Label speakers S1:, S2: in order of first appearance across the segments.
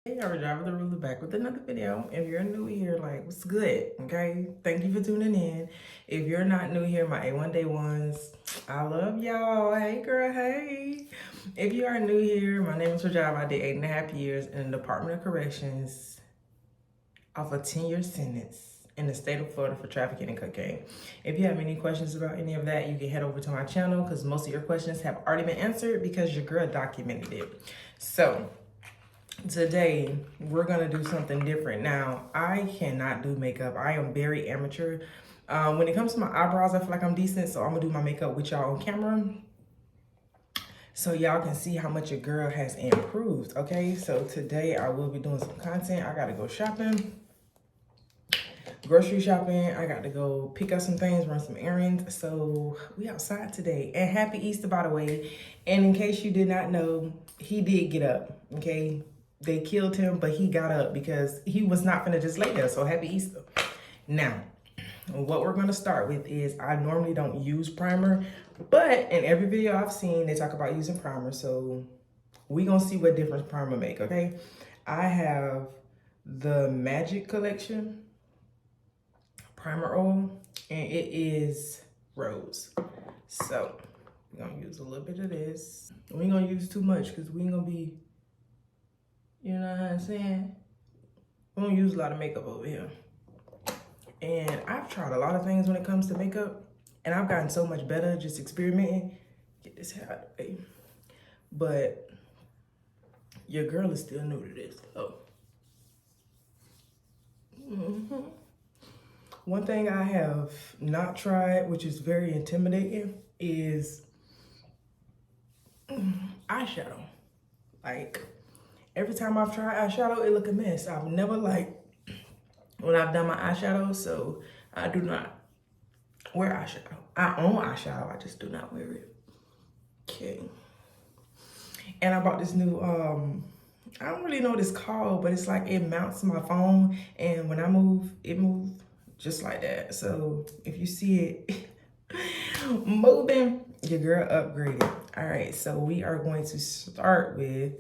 S1: Hey, I'm Tha Rulaa back with another video. If you're new here, like, what's good? Okay, thank you for tuning in. If you're not new here, my A1 Day ones, I love y'all. Hey, girl, hey. If you are new here, my name is Rajab. I did 8.5 years in the Department of Corrections off a 10-year sentence in the state of Florida for trafficking and cocaine. If you have any questions about any of that, you can head over to my channel because most of your questions have already been answered because your girl documented it. So today we're gonna do something different. Now, I cannot do makeup. I am very amateur. When it comes to my eyebrows, I feel like I'm decent, so I'm gonna do my makeup with y'all on camera so y'all can see how much your girl has improved. Okay, so today I will be doing some content. I gotta go shopping, grocery shopping. I got to go pick up some things, run some errands. So we outside today. And happy Easter, by the way. And in case you did not know, he did get up. Okay, they killed him, but he got up because he was not gonna just lay there. So happy Easter. Now, what we're gonna start with is, I normally don't use primer, but in every video I've seen, they talk about using primer. So we gonna see what difference primer make, okay? I have the Magic Collection primer oil, and it is rose. So we're gonna use a little bit of this. We ain't gonna use too much because we ain't gonna be, you know what I'm saying? We don't use a lot of makeup over here. And I've tried a lot of things when it comes to makeup, and I've gotten so much better just experimenting. Get this hair out of the way. But your girl is still new to this, so. One thing I have not tried, which is very intimidating, is eyeshadow. Like, every time I've tried eyeshadow, it look a mess. I've never liked when I've done my eyeshadow, so I do not wear eyeshadow. I own eyeshadow, I just do not wear it. Okay. And I bought this new, I don't really know what it's called, but it's like it mounts my phone, and when I move, it moves just like that. So if you see it moving, your girl upgraded. All right, so we are going to start with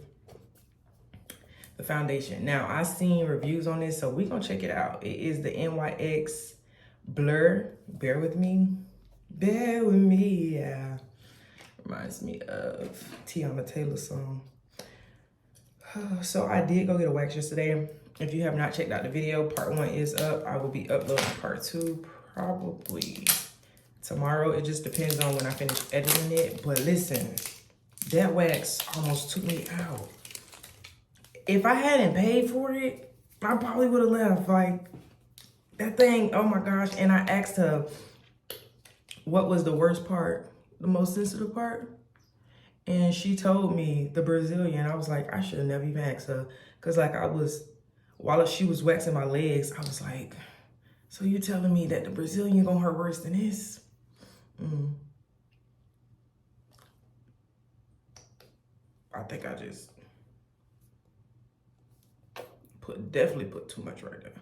S1: the foundation. Now, I've seen reviews on this, so we're gonna check it out. It is the NYX Blur. Bear with me. Bear with me, yeah. Reminds me of Tiana Taylor's song. So I did go get a wax yesterday. If you have not checked out the video, part 1 is up. I will be uploading part 2 probably tomorrow. It just depends on when I finish editing it. But listen, that wax almost took me out. If I hadn't paid for it, I probably would have left. Like, that thing, oh my gosh. And I asked her what was the worst part, the most sensitive part. And she told me the Brazilian. I was like, I should have never even asked her. Because like while she was waxing my legs, I was like, so you telling me that the Brazilian gonna hurt worse than this? I think I just definitely put too much right there.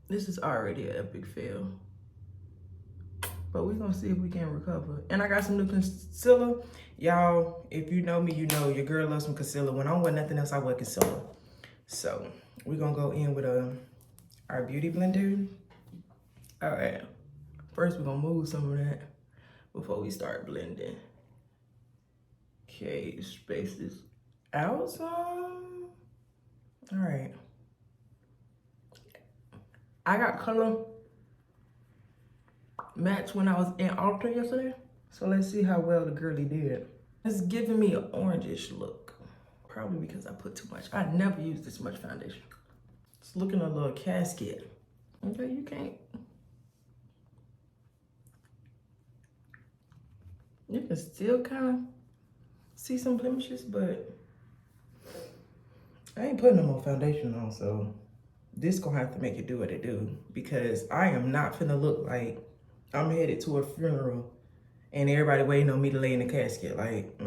S1: This is already an epic fail. But we're gonna see if we can recover. And I got some new concealer. Y'all, if you know me, you know your girl loves some concealer. When I don't wear nothing else, I wear concealer. So we're gonna go in with our beauty blender. All right, first we're gonna move some of that before we start blending. Okay, space this out some. All right. I got color match when I was in Ultra yesterday. So let's see how well the girly did. It's giving me an orangish look. Probably because I put too much. I never used this much foundation. It's looking a little casket. Okay, you can't. You can still kind of see some blemishes, but I ain't putting no more foundation on, so this gonna have to make it do what it do, because I am not finna look like I'm headed to a funeral and everybody waiting on me to lay in the casket. Like,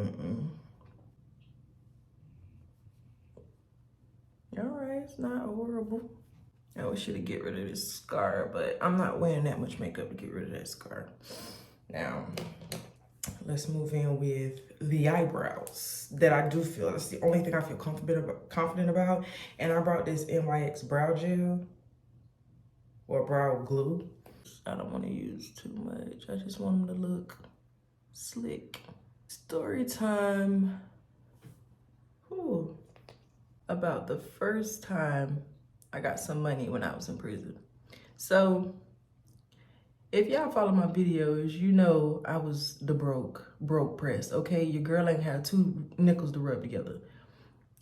S1: All right, it's not horrible. I wish you to get rid of this scar, but I'm not wearing that much makeup to get rid of that scar. Now, let's move in with the eyebrows that I do feel. That's the only thing I feel confident about. And I brought this NYX brow gel or brow glue. I don't want to use too much. I just want them to look slick. Story time. Ooh. About the first time I got some money when I was in prison. So if y'all follow my videos, you know I was the broke press, okay? Your girl ain't had 2 nickels to rub together.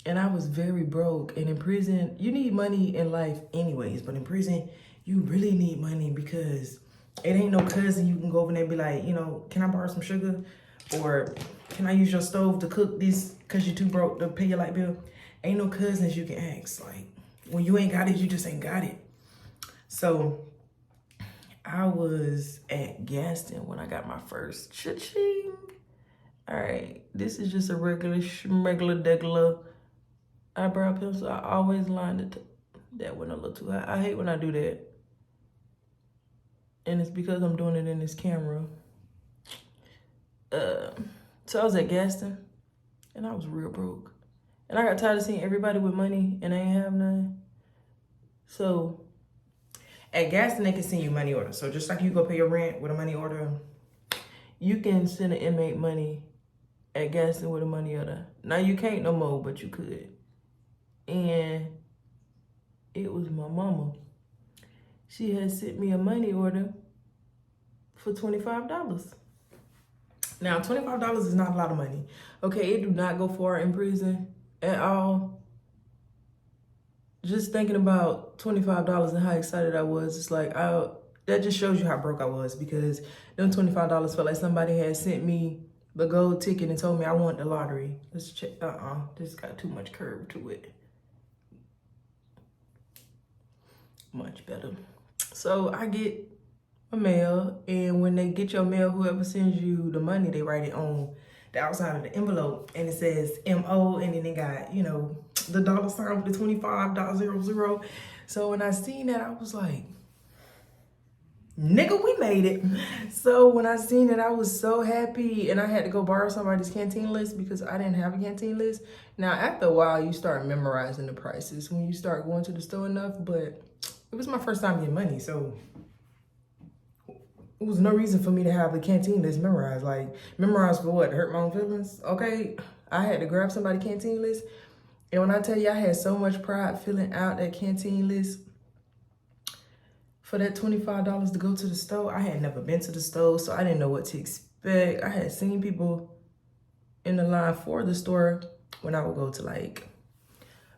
S1: And I was very broke. And in prison, you need money in life anyways, but in prison, you really need money because it ain't no cousin you can go over there and be like, you know, can I borrow some sugar? Or can I use your stove to cook this because you're too broke to pay your light bill? Ain't no cousins you can ask. Like, when you ain't got it, you just ain't got it. So I was at Gaston when I got my first cha-ching. All right, this is just a regular degular eyebrow pencil. I always lined it. That went a little too high. I hate when I do that. And it's because I'm doing it in this camera. So I was at Gaston and I was real broke. And I got tired of seeing everybody with money and they ain't have none. So at Gaston, they can send you money order. So just like you go pay your rent with a money order, you can send an inmate money at Gaston with a money order. Now you can't no more, but you could. And it was my mama. She had sent me a money order for $25. Now, $25 is not a lot of money. Okay, it do not go far in prison at all. Just thinking about $25 and how excited I was, it's like, that just shows you how broke I was, because them $25 felt like somebody had sent me the gold ticket and told me I want the lottery. Let's check, this got too much curve to it. Much better. So I get a mail, and when they get your mail, whoever sends you the money, they write it on the outside of the envelope, and it says MO, and then they got, you know, the dollar sign with the 25.00. So when I seen that, I was like, nigga, we made it. So when I seen it, I was so happy, and I had to go borrow somebody's canteen list because I didn't have a canteen list. Now, after a while, you start memorizing the prices when you start going to the store enough, but it was my first time getting money, so it was no reason for me to have the canteen list memorized. Like, memorized for what? To hurt my own feelings? Okay, I had to grab somebody's canteen list. And when I tell you I had so much pride filling out that canteen list for that $25 to go to the store, I had never been to the store, so I didn't know what to expect. I had seen people in the line for the store when I would go to like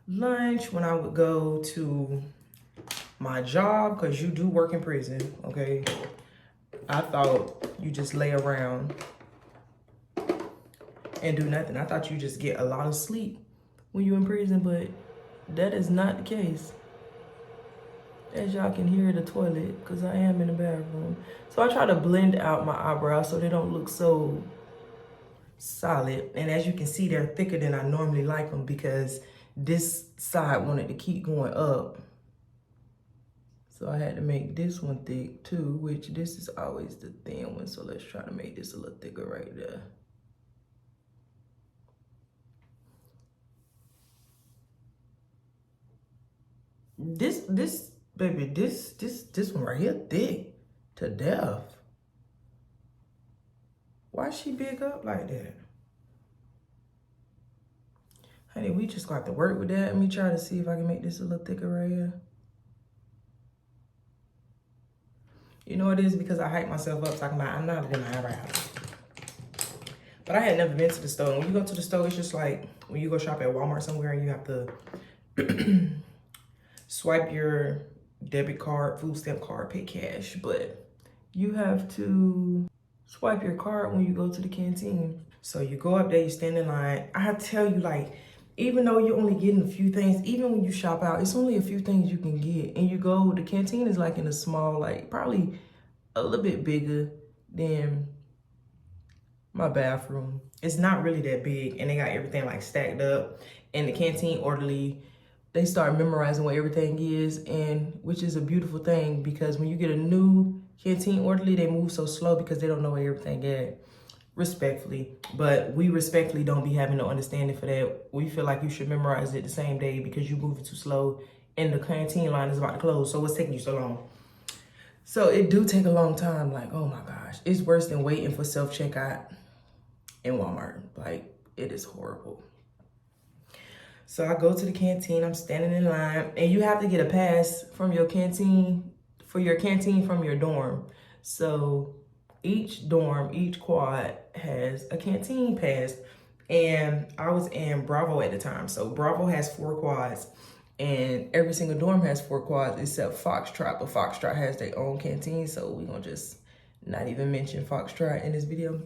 S1: lunch, when I would go to my job, because you do work in prison, okay? I thought you just lay around and do nothing. I thought you just get a lot of sleep when you're in prison, but that is not the case. As y'all can hear the toilet, because I am in the bathroom. So I try to blend out my eyebrows so they don't look so solid. And as you can see, they're thicker than I normally like them because this side wanted to keep going up. So I had to make this one thick too, which this is always the thin one. So let's try to make this a little thicker right there. This baby, this one right here thick to death. Why she big up like that? Honey, we just got to work with that. Let me try to see if I can make this a little thicker right here. You know it is because I hype myself up talking about I'm not in my eyebrows. But I had never been to the store. And when you go to the store, it's just like when you go shop at Walmart somewhere and you have to swipe your debit card, food stamp card, pay cash. But you have to swipe your card when you go to the canteen. So you go up there, you stand in line. I tell you, like, even though you're only getting a few things, even when you shop out, it's only a few things you can get. And you go, the canteen is like in a small, like probably a little bit bigger than my bathroom. It's not really that big, and they got everything like stacked up. And the canteen orderly, they start memorizing what everything is, and which is a beautiful thing, because when you get a new canteen orderly, they move so slow because they don't know where everything is. respectfully, but we respectfully don't be having no understanding for that. We feel like you should memorize it the same day because you moving too slow and the canteen line is about to close. So what's taking you so long? So it do take a long time. Like, oh my gosh, it's worse than waiting for self-checkout in Walmart. Like, it is horrible. So I go to the canteen, I'm standing in line, and you have to get a pass from your canteen, for your canteen from your dorm. So each dorm, each quad has a canteen pass. And I was in Bravo at the time. So Bravo has 4 quads. And every single dorm has 4 quads except Foxtrot. But Foxtrot has their own canteen. So we're going to just not even mention Foxtrot in this video.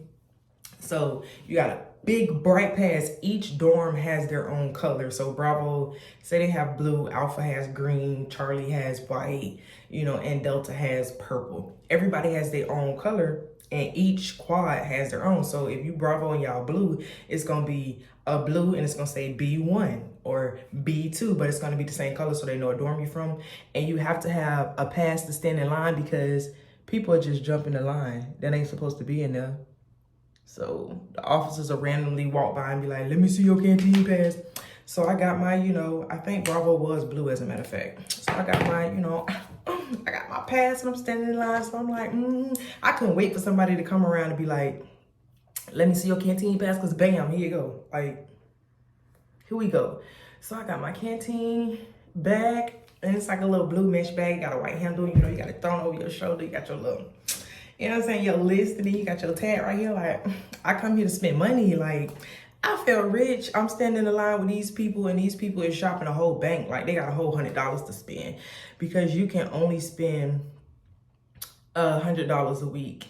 S1: So you got a big bright pass. Each dorm has their own color. So Bravo, say they have blue, Alpha has green, Charlie has white, you know, and Delta has purple. Everybody has their own color and each quad has their own. So if you Bravo and y'all blue, it's going to be a blue and it's going to say B1 or B2, but it's going to be the same color so they know what dorm you're from. And you have to have a pass to stand in line because people are just jumping the line that ain't supposed to be in there. So the officers will randomly walk by and be like, let me see your canteen pass. So I got my, you know, I think Bravo was blue as a matter of fact. So I got my, you know, I got my pass and I'm standing in line. So I'm like, I couldn't wait for somebody to come around and be like, let me see your canteen pass, because bam, here you go. Like, here we go. So I got my canteen bag and it's like a little blue mesh bag. You got a white handle, you know, you got it thrown over your shoulder. You got your little, you know what I'm saying, your list, and then you got your tag right here. Like, I come here to spend money. Like, I feel rich. I'm standing in line with these people, and these people is shopping a whole bank. Like, they got a whole $100 to spend because you can only spend $100 a week,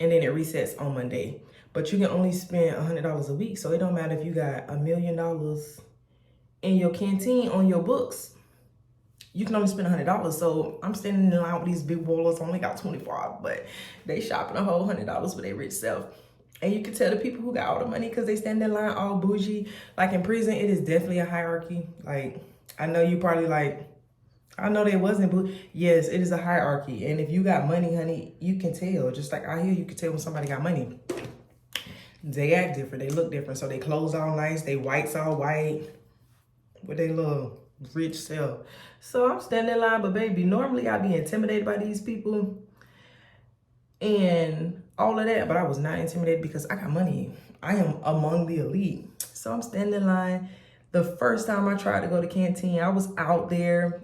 S1: and then it resets on Monday. But you can only spend $100 a week, so it don't matter if you got $1 million in your canteen on your books. You can only spend $100. So I'm standing in line with these big ballers. Only got 25, but they shopping a whole $100 for their rich self. And you can tell the people who got all the money because they stand in line all bougie. Like in prison, it is definitely a hierarchy. Like, I know you probably like, I know they wasn't, but yes, it is a hierarchy. And if you got money, honey, you can tell. Just like out here, you can tell when somebody got money. They act different. They look different. So they clothes all nice. They whites all white with their little rich self. So I'm standing in line, but baby, normally I'd be intimidated by these people and all of that, but I was not intimidated because I got money. I am among the elite. So I'm standing in line. The first time I tried to go to canteen, I was out there,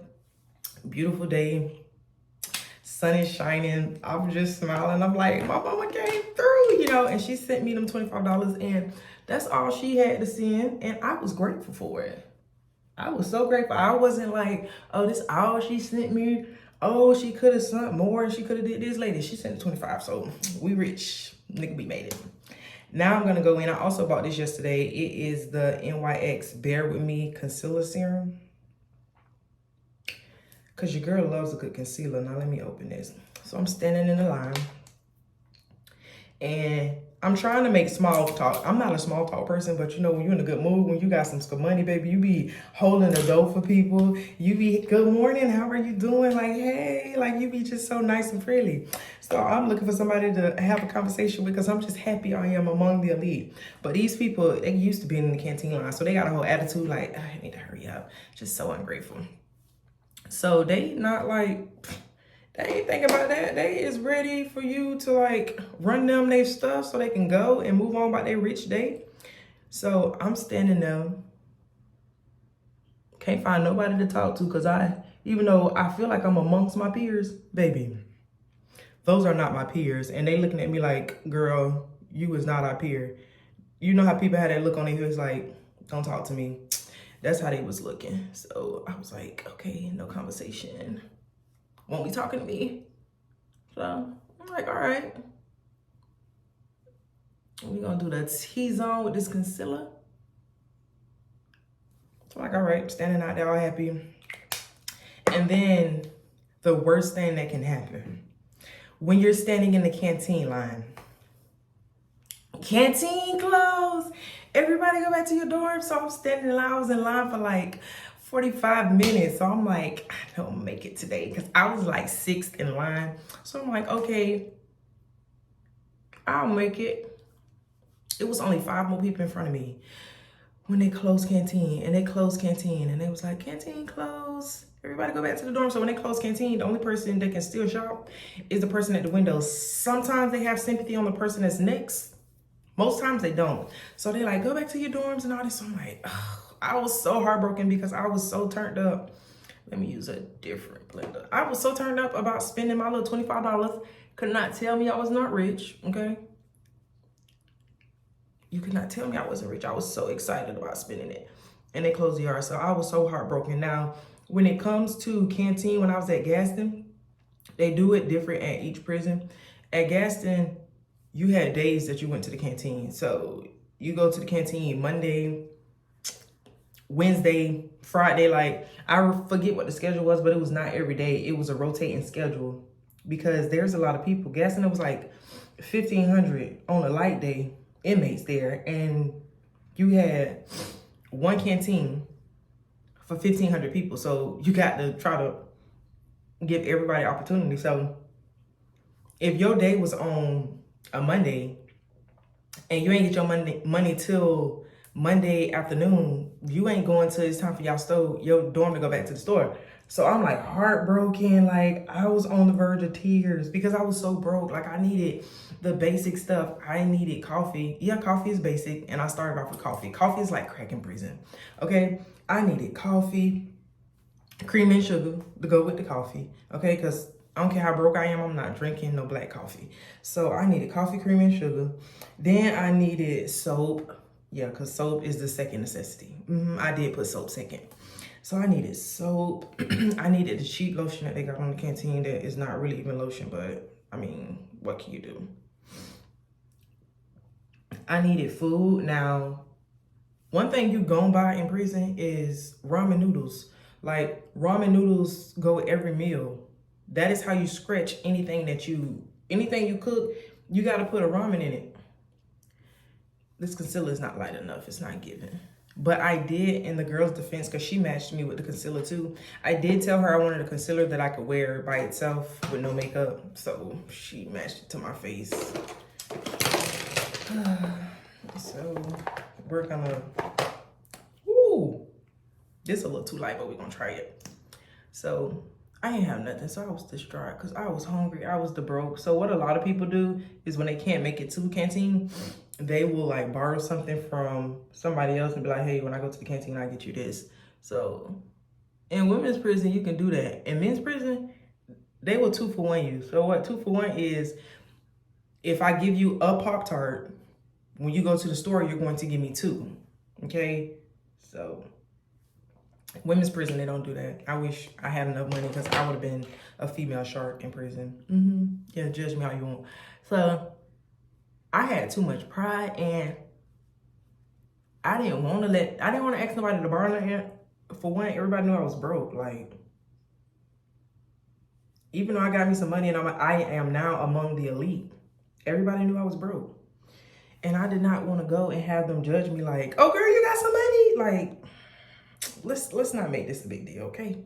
S1: beautiful day, sun is shining. I'm just smiling. I'm like, my mama came through, you know, and she sent me them $25, and that's all she had to send, and I was grateful for it. I was so grateful. I wasn't like, oh, this all she sent me. Oh, she could have sent more and she could have did this later. She sent 25, so we rich. Nigga, we made it. Now I'm going to go in. I also bought this yesterday. It is the NYX Bear With Me Concealer Serum. Because your girl loves a good concealer. Now let me open this. So I'm standing in the line. And I'm trying to make small talk. I'm not a small talk person, but you know, when you're in a good mood, when you got some money, baby, you be holding the door for people. You be, good morning, how are you doing? Like, hey, like you be just so nice and friendly. So I'm looking for somebody to have a conversation with because I'm just happy I am among the elite. But these people, they used to be in the canteen line. So they got a whole attitude like, I need to hurry up. Just so ungrateful. So they not like, they ain't thinking about that. They is ready for you to like run them their stuff so they can go and move on about their rich day. So I'm standing there. Can't find nobody to talk to because even though I feel like I'm amongst my peers, baby, those are not my peers. And they looking at me like, girl, you is not our peer. You know how people had that look on their face like, don't talk to me. That's how they was looking. So I was like, okay, no conversation. Won't be talking to me. So I'm like, all right. We're gonna do the T-zone with this concealer. So I'm like, all right, standing out there all happy. And then the worst thing that can happen when you're standing in the canteen line. Canteen closed. Everybody go back to your dorm. So I'm standing in line. I was in line for like 45 minutes. So I'm like, I don't make it today because I was like 6th in line. So I'm like, okay, I'll make it. It was only 5 more people in front of me when they closed canteen, and they closed canteen, and they was like, canteen closed. Everybody go back to the dorm. So when they close canteen, the only person that can still shop is the person at the window. Sometimes they have sympathy on the person that's next. Most times they don't. So they like, go back to your dorms and all this. So I'm like, ugh. I was so heartbroken because I was so turned up. Let me use a different blender. I was so turned up about spending my little $25. Could not tell me I was not rich, okay? You could not tell me I wasn't rich. I was so excited about spending it. And they closed the yard, so I was so heartbroken. Now, when it comes to canteen, when I was at Gaston, they do it different at each prison. At Gaston, you had days that you went to the canteen. So you go to the canteen Monday, Wednesday, Friday. Like, I forget what the schedule was, but it was not every day. It was a rotating schedule because there's a lot of people. Gaston, it was like 1,500 on a light day inmates there, and you had one canteen for 1,500 people. So you got to try to give everybody opportunity. So if your day was on a Monday and you ain't get your money till Monday afternoon, you ain't going till it's time for your dorm to go back to the store. So I'm like heartbroken. Like, I was on the verge of tears because I was so broke. Like, I needed the basic stuff. I needed coffee. Yeah, coffee is basic. And I started off with coffee. Coffee is like crack in prison. Okay. I needed coffee, cream and sugar to go with the coffee. Okay. Because I don't care how broke I am, I'm not drinking no black coffee. So I needed coffee, cream and sugar. Then I needed soap. Yeah, because soap is the second necessity. I did put soap second. So I needed soap. I needed the cheap lotion that they got on the canteen that is not really even lotion, but I mean, what can you do? I needed food. Now, one thing you gon' buy in prison is ramen noodles. Like, ramen noodles go with every meal. That is how you scratch anything you cook, you gotta put a ramen in it. This concealer is not light enough, it's not giving. But I did, in the girl's defense, because she matched me with the concealer too, I did tell her I wanted a concealer that I could wear by itself with no makeup. So she matched it to my face. So we're gonna, this is a little too light, but we're gonna try it. So I didn't have nothing, so I was distraught because I was hungry. I was the broke. So what a lot of people do is when they can't make it to the canteen, they will like borrow something from somebody else and be like, hey, when I go to the canteen, I get you this. So in women's prison, you can do that. In men's prison, they will 2-for-1 you. So what 2-for-1 is, if I give you a Pop-Tart, when you go to the store, you're going to give me 2. Okay? So women's prison, they don't do that. I wish I had enough money because I would have been a female shark in prison. Yeah, judge me how you want. So I had too much pride, and I didn't want to ask nobody to borrow nothing. For one, everybody knew I was broke. Like, even though I got me some money and I am now among the elite, everybody knew I was broke. And I did not want to go and have them judge me like, oh girl, you got some money? Like, let's not make this a big deal, okay?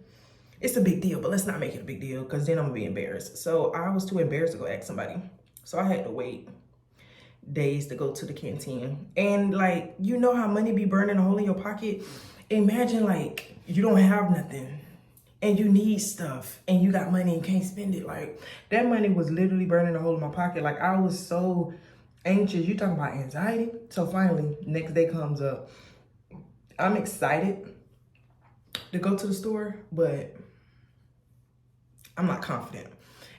S1: It's a big deal, but let's not make it a big deal because then I'm gonna be embarrassed. So I was too embarrassed to go ask somebody. So I had to wait days to go to the canteen. And like, you know how money be burning a hole in your pocket? Imagine like you don't have nothing and you need stuff and you got money and can't spend it. Like, that money was literally burning a hole in my pocket. Like, I was so anxious. You talking about anxiety? So finally, next day comes up. I'm excited to go to the store, but I'm not confident.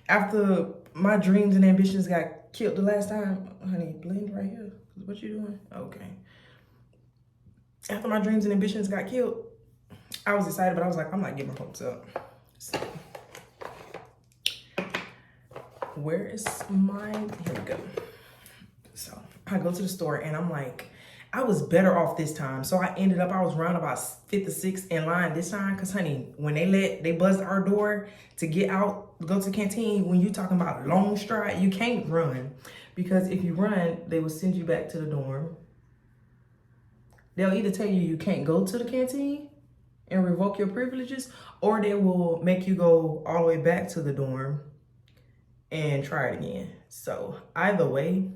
S1: After my dreams and ambitions got killed the last time, honey, blend right here. What you doing? Okay. After my dreams and ambitions got killed, I was excited, but I was like, I'm not getting my hopes up. So, where is mine? Here we go. So I go to the store and I'm like, I was better off this time. So I was around about 5th or 6th in line this time. Cause honey, when they buzzed our door to get out, go to the canteen, when you talking about long stride, you can't run. Because if you run, they will send you back to the dorm. They'll either tell you you can't go to the canteen and revoke your privileges, or they will make you go all the way back to the dorm and try it again. So either way,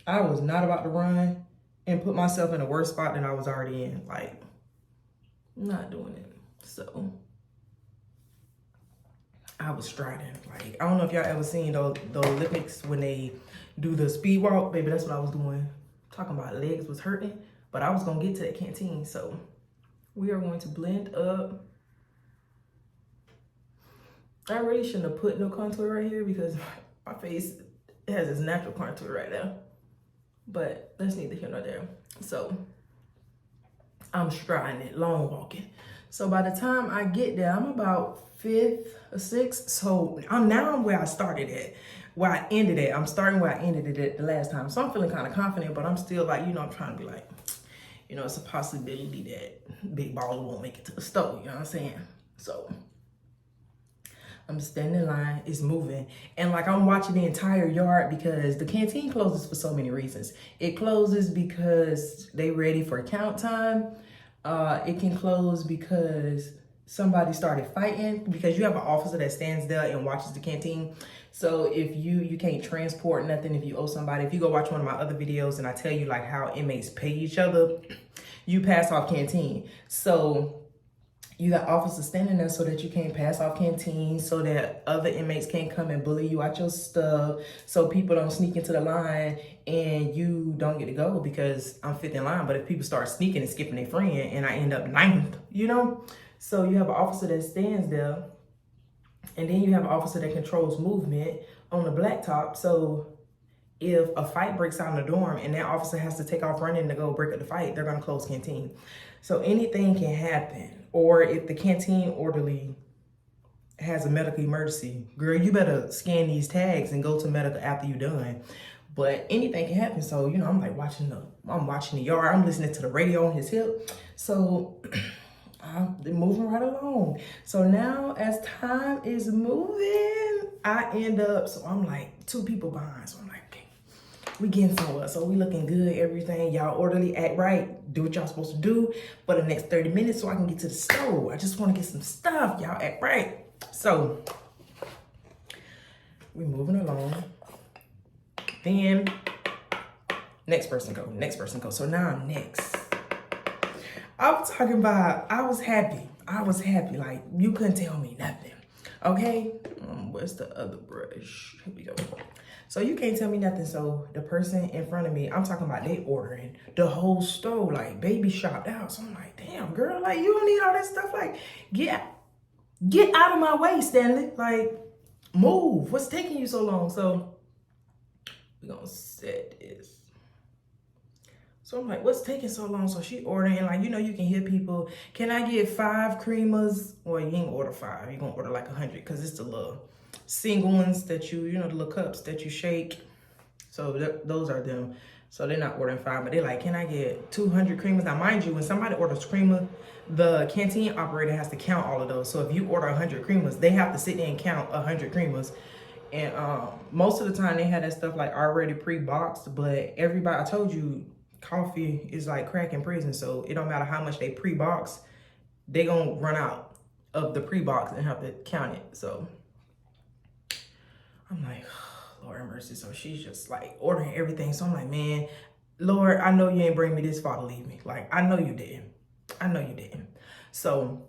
S1: I was not about to run and put myself in a worse spot than I was already in. Like, not doing it. So I was striding. Like, I don't know if y'all ever seen the Olympics when they do the speed walk. Baby, that's what I was doing. Talking about legs was hurting, but I was gonna get to that canteen. So we are going to blend up. I really shouldn't have put no contour right here because my face has its natural contour right now. But that's neither here nor there. So I'm striding it, long walking. So by the time I get there, I'm about 5th or 6th. So I'm where I started at, where I ended at. I'm starting where I ended it at the last time. So I'm feeling kind of confident, but I'm still like, you know, I'm trying to be like, you know, it's a possibility that Big Baller won't make it to the store, you know what I'm saying? So I'm standing in line, it's moving. And like I'm watching the entire yard because the canteen closes for so many reasons. It closes because they ready for count time. It can close because somebody started fighting, because you have an officer that stands there and watches the canteen. So if you can't transport nothing, if you owe somebody, if you go watch one of my other videos and I tell you like how inmates pay each other, you pass off canteen. So you got officers standing there so that you can't pass off canteen, so that other inmates can't come and bully you out your stuff, so people don't sneak into the line and you don't get to go because I'm 5th in line. But if people start sneaking and skipping their friend and I end up 9th, you know? So you have an officer that stands there, and then you have an officer that controls movement on the blacktop. So if a fight breaks out in the dorm and that officer has to take off running to go break up the fight, they're gonna close canteen. So anything can happen. Or if the canteen orderly has a medical emergency, girl, you better scan these tags and go to medical after you're done. But anything can happen. So, you know, I'm like watching the yard. I'm listening to the radio on his hip. So I'm moving right along. So now as time is moving, I end up, so I'm like 2 people behind. So I'm like, okay, we getting somewhere. So we looking good, everything. Y'all orderly, act right, do what y'all supposed to do for the next 30 minutes so I can get to the store. I just want to get some stuff. Y'all act right. So we moving along. Then next person go, next person go. So now I'm next. I'm talking about, I was happy. Like, you couldn't tell me nothing. Okay? Where's the other brush? Here we go. So you can't tell me nothing. So the person in front of me, I'm talking about, they ordering the whole store, like baby shopped out. So I'm like, damn, girl, like you don't need all that stuff. Like, get out of my way, Stanley. Like, move. What's taking you so long? So we're gonna set this. So I'm like, what's taking so long? So she ordering, and like, you know, you can hear people, can I get 5 creamers? Well, you ain't order 5, you're gonna order like 100, because it's the little single ones that you know, the little cups that you shake. So those are them. So they're not ordering 5, but they're like, can I get 200 creamers? Now, mind you, when somebody orders creamer, the canteen operator has to count all of those. So if you order 100 creamers, they have to sit there and count 100 creamers. And most of the time they had that stuff like already pre-boxed, but everybody, I told you, coffee is like crack in prison, so it don't matter how much they pre-box, they gonna run out of the pre-box and have to count it. So I'm like, Lord have mercy. So she's just like ordering everything. So I'm like, man, Lord, I know you ain't bring me this far to leave me. Like, I know you didn't. So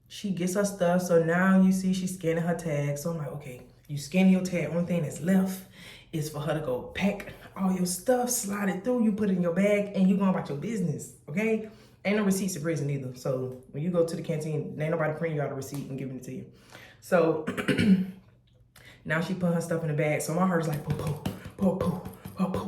S1: she gets her stuff. So now you see she's scanning her tag. So I'm like, okay, you scan your tag. Only thing that's left is for her to go pack all your stuff, slide it through, you put it in your bag, and you going about your business, okay? Ain't no receipts in prison either. So when you go to the canteen, ain't nobody printing you out a receipt and giving it to you. So now she put her stuff in the bag. So my heart's like,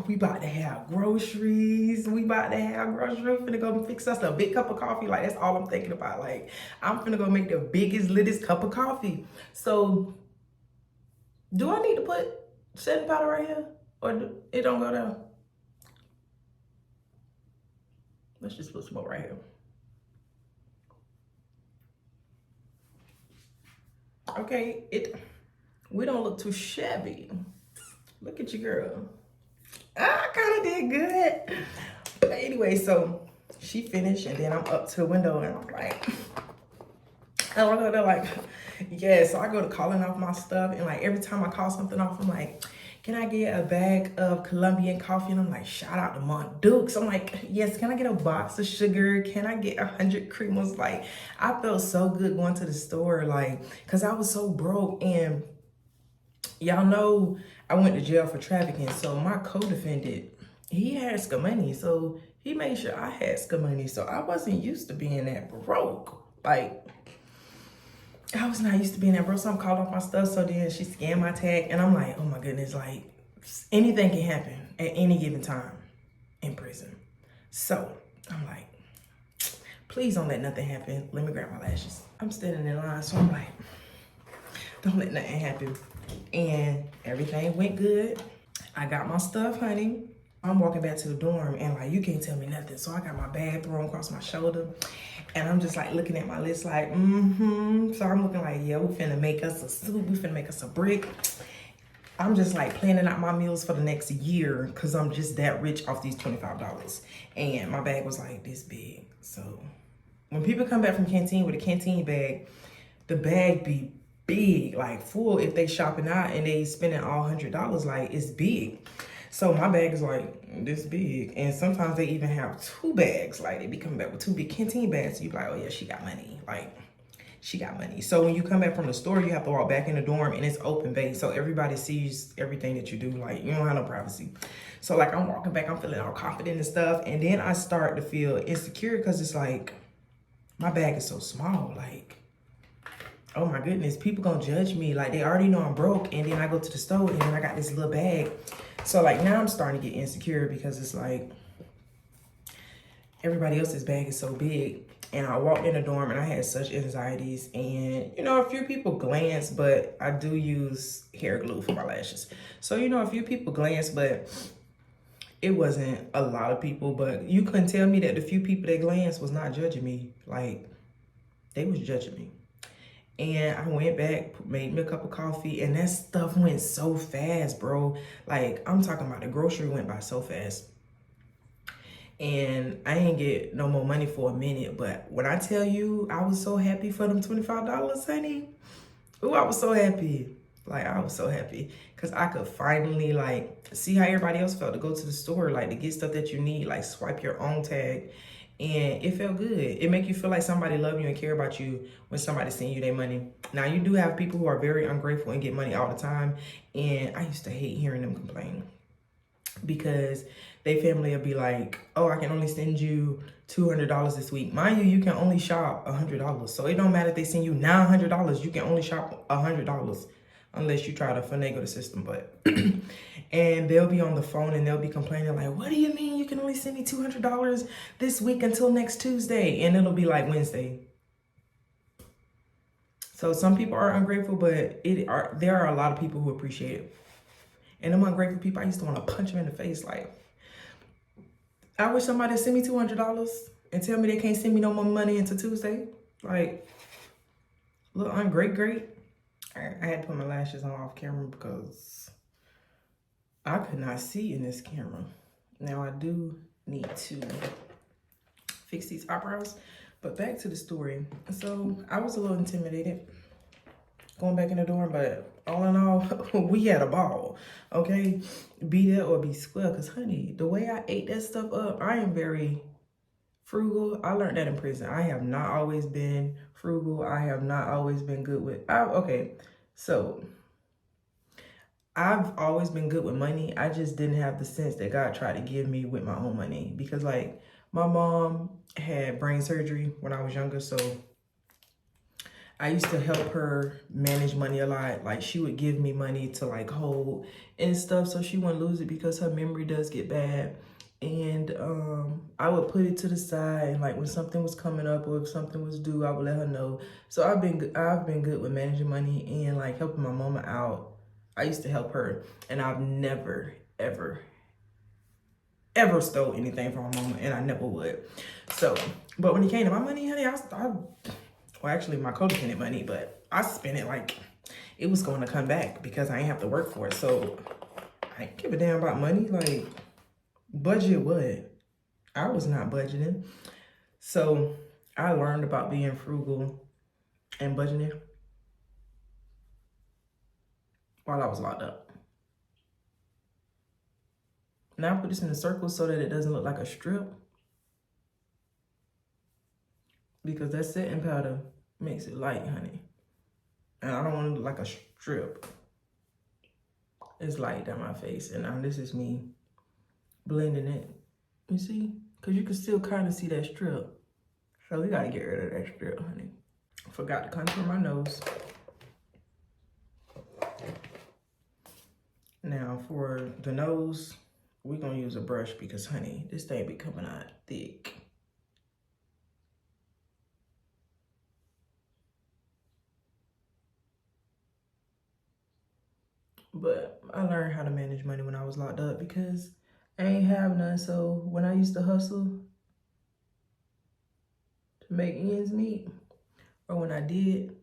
S1: we about to have groceries. We finna go fix us a big cup of coffee. Like, that's all I'm thinking about. Like, I'm finna go make the biggest, littest cup of coffee. So do I need to put setting powder right here? Or it don't go down? Let's just put some more right here. Okay, we don't look too shabby. Look at you, girl. I kind of did good. But anyway, so she finished, and then I'm up to the window, and I'm like, yeah, so I go to calling off my stuff, and like every time I call something off, I'm like, can I get a bag of Colombian coffee? And I'm like, shout out to Mont Dukes. I'm like, yes, can I get a box of sugar? Can I get 100 creamers? Like, I felt so good going to the store, like, because I was so broke. And y'all know I went to jail for trafficking. So my co-defendant, he had some money. So he made sure I had some money. So I wasn't used to being that broke. Like, I was not used to being that broke. So I'm called off my stuff. So then she scanned my tag. And I'm like, oh my goodness, like, anything can happen at any given time in prison. So I'm like, please don't let nothing happen. Let me grab my lashes. I'm standing in line. So I'm like, don't let nothing happen. And everything went good. I got my stuff, honey. I'm walking back to the dorm and like, you can't tell me nothing. So I got my bag thrown across my shoulder and I'm just like looking at my list like, So I'm looking like, yeah, we finna make us a soup. We finna make us a brick. I'm just like planning out my meals for the next year because I'm just that rich off these $25. And my bag was like this big. So when people come back from canteen with a canteen bag, the bag be big, like full if they shopping out and they spending all $100, like it's big. So my bag is like this big. And sometimes they even have two bags. Like they be coming back with two big canteen bags. So you be like, oh yeah, she got money. Like she got money. So when you come back from the store, you have to walk back in the dorm and it's open base. So everybody sees everything that you do. Like you don't have no privacy. So like I'm walking back, I'm feeling all confident and stuff. And then I start to feel insecure because it's like, my bag is so small. Like, oh my goodness, people gonna judge me. Like they already know I'm broke. And then I go to the store and then I got this little bag. So like now I'm starting to get insecure because it's like everybody else's bag is so big. And I walked in the dorm and I had such anxieties. And you know, a few people glanced, but I do use hair glue for my lashes. So you know, a few people glanced, but it wasn't a lot of people. But you couldn't tell me that the few people that glanced was not judging me. Like they was judging me. And I went back, made me a cup of coffee, and that stuff went so fast, bro. Like, I'm talking about the grocery went by so fast. And I ain't get no more money for a minute, but when I tell you I was so happy for them $25, honey, ooh, I was so happy. Like, I was so happy because I could finally, like, see how everybody else felt to go to the store, like, to get stuff that you need, like, swipe your own tag. And it felt good. It make you feel like somebody love you and care about you when somebody send you their money. Now, you do have people who are very ungrateful and get money all the time. And I used to hate hearing them complain because their family will be like, oh, I can only send you $200 this week. Mind you, you can only shop $100. So it don't matter if they send you $900. You can only shop $100 unless you try to finagle the system. But and they'll be on the phone and they'll be complaining like, what do you mean you can only send me $200 this week until next Tuesday? And it'll be like Wednesday. So some people are ungrateful, but there are a lot of people who appreciate it. And them ungrateful people, I used to want to punch them in the face. Like, I wish somebody send me $200 and tell me they can't send me no more money until Tuesday. Like, look, I'm great. I had to put my lashes on off camera because I could not see in this camera. Now I do need to fix these eyebrows, but back to the story. So I was a little intimidated going back in the dorm, but all in all, we had a ball, okay? Be there or be square, because honey, the way I ate that stuff up, I am very frugal. I learned that in prison. I have not always been frugal. I have not always been good with, so I've always been good with money. I just didn't have the sense that God tried to give me with my own money because like my mom had brain surgery when I was younger. So I used to help her manage money a lot. Like she would give me money to like hold and stuff so she wouldn't lose it because her memory does get bad. And I would put it to the side and like when something was coming up or if something was due, I would let her know. So I've been good with managing money and like helping my mama out. I used to help her and I've never, ever stole anything from my mama and I never would. So, but when it came to my money, honey, well, actually my codependent money, but I spent it like it was going to come back because I ain't have to work for it. So I ain't give a damn about money. Like, budget what? I was not budgeting. So I learned about being frugal and budgeting while I was locked up. Now I put this in a circle so that it doesn't look like a strip, because that setting powder makes it light, honey. And I don't want it to look like a strip. It's light down my face. And now this is me blending it. You see? Because you can still kind of see that strip. So we got to get rid of that strip, honey. Forgot to contour my nose. Now for the nose, we're going to use a brush because, honey, this thing be coming out thick. But I learned how to manage money when I was locked up because I ain't have none. So when I used to hustle to make ends meet, or when I did,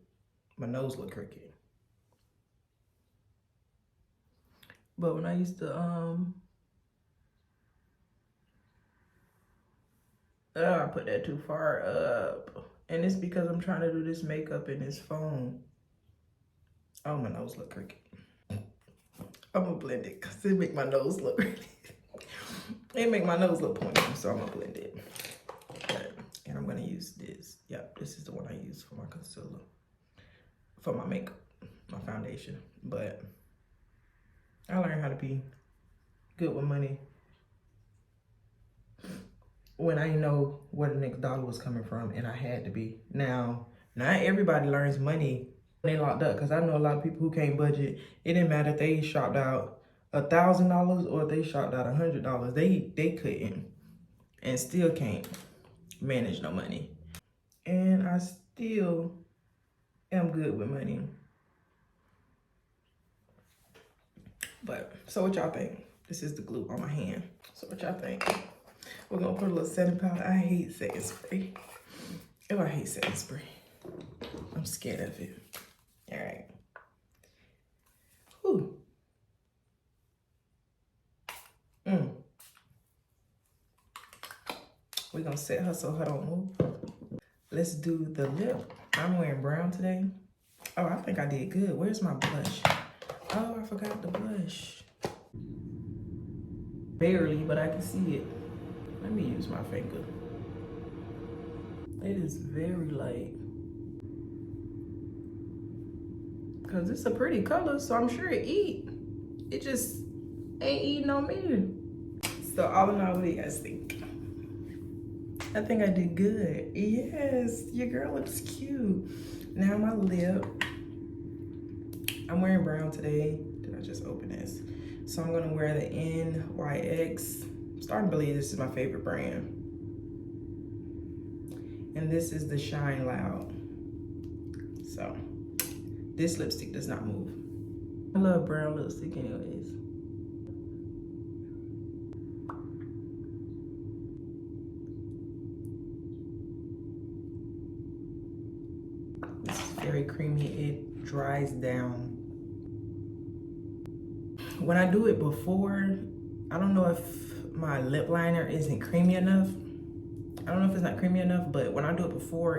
S1: my nose looked crooked. But when I used to, I put that too far up. And it's because I'm trying to do this makeup in this phone. Oh, my nose look crooked. I'm gonna blend it because it make my nose look really, it make my nose look pointy, so I'm gonna blend it. And I'm gonna use this. Yep, this is the one I use for my concealer, for my makeup, my foundation. But I learned how to be good with money when I know where the next dollar was coming from, and I had to be. Now, not everybody learns money when they locked up, because I know a lot of people who can't budget. It didn't matter if they shopped out $1,000 or if they shopped out $100. They couldn't and still can't manage no money. And I still am good with money. But so what y'all think? This is the glue on my hand. So what y'all think? We're gonna put a little setting powder. I hate setting spray. Oh, I hate setting spray. I'm scared of it. All right. Whew. We're gonna set her so her don't move. Let's do the lip. I'm wearing brown today. Oh, I think I did good. Where's my blush? Oh, I forgot the blush. Barely, but I can see it. Let me use my finger. It is very light. Because it's a pretty color, so I'm sure it eat. It just ain't eating on me. So all in all, what do you guys think? I think I did good. Yes, your girl looks cute. Now my lip. I'm wearing brown today. Did I just open this? So I'm gonna wear the NYX. I'm starting to believe this is my favorite brand. And this is the Shine Loud. So this lipstick does not move. I love brown lipstick anyways. This is very creamy. It dries down. When I do it before, I don't know if my lip liner isn't creamy enough. I don't know if it's not creamy enough, but when I do it before,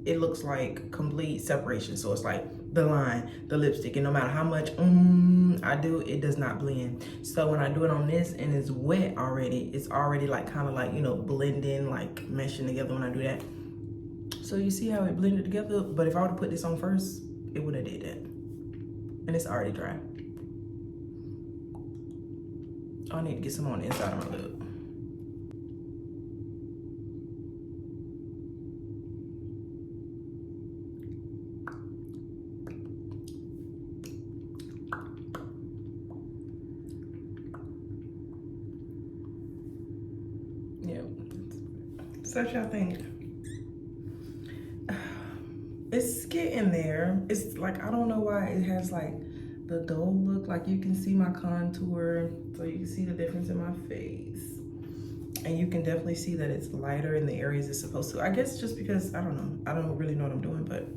S1: it looks like complete separation. So it's like the line, the lipstick, and no matter how much I do, it does not blend. So when I do it on this and it's wet already, it's already like kind of like, you know, blending, like meshing together when I do that. So you see how it blended together? But if I would have put this on first, it would have did that. And it's already dry. I need to get some on the inside of my lip. Yeah. So what y'all think? It's getting there. It's like, I don't know why it has like the dull look. Like you can see my contour, so you can see the difference in my face. And you can definitely see that it's lighter in the areas it's supposed to. I guess just because, I don't know. I don't really know what I'm doing, but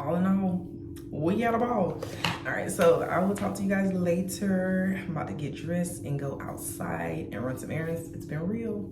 S1: all in all, we got a ball. All right, so I will talk to you guys later. I'm about to get dressed and go outside and run some errands. It's been real.